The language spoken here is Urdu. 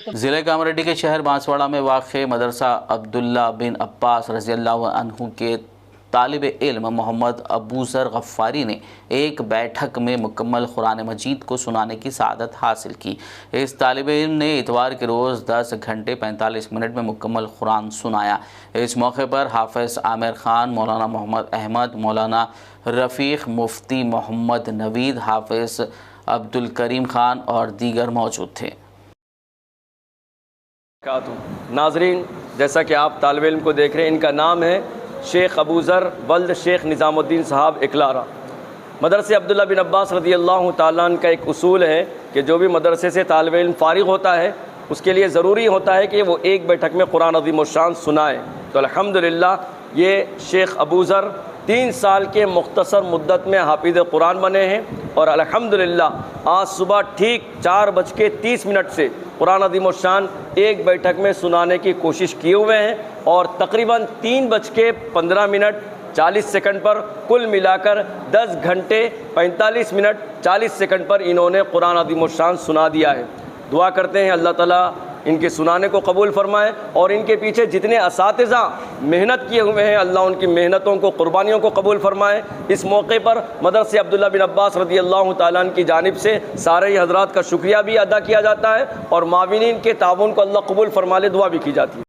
ضلع کامریڈی کے شہر بانسواڑہ میں واقع مدرسہ عبداللہ بن عباس رضی اللہ عنہ کے طالب علم محمد ابوذر غفاری نے ایک بیٹھک میں مکمل قرآن مجید کو سنانے کی سعادت حاصل کی۔ اس طالب علم نے اتوار کے روز 10 گھنٹے 45 منٹ میں مکمل قرآن سنایا۔ اس موقع پر حافظ عامر خان، مولانا محمد احمد، مولانا رفیق، مفتی محمد نوید، حافظ عبدالکریم خان اور دیگر موجود تھے۔ ناظرین، جیسا کہ آپ طالب علم کو دیکھ رہے ہیں، ان کا نام ہے شیخ ابوذر ولد شیخ نظام الدین صاحب اکلارا۔ مدرسے عبداللہ بن عباس رضی اللہ تعالیٰ عنہ کا ایک اصول ہے کہ جو بھی مدرسے سے طالب علم فارغ ہوتا ہے اس کے لیے ضروری ہوتا ہے کہ وہ ایک بیٹھک میں قرآن عظیم الشان سنائے۔ تو الحمدللہ یہ شیخ ابوذر 3 سال کے مختصر مدت میں حافظ قرآن بنے ہیں، اور الحمدللہ آج صبح ٹھیک 4:30 سے قرآن عظیم الشان ایک بیٹھک میں سنانے کی کوشش کیے ہوئے ہیں، اور تقریباً 3:15 40 سیکنڈ پر کل ملا کر 10 گھنٹے 45 منٹ 40 سیکنڈ پر انہوں نے قرآن عظیم الشان سنا دیا ہے۔ دعا کرتے ہیں اللہ تعالیٰ ان کے سنانے کو قبول فرمائے، اور ان کے پیچھے جتنے اساتذہ محنت کیے ہوئے ہیں اللہ ان کی محنتوں کو، قربانیوں کو قبول فرمائے۔ اس موقع پر مدرسے عبداللہ بن عباس رضی اللہ تعالیٰ عنہ کی جانب سے سارے حضرات کا شکریہ بھی ادا کیا جاتا ہے، اور معاونین کے تعاون کو اللہ قبول فرما لے، دعا بھی کی جاتی ہے۔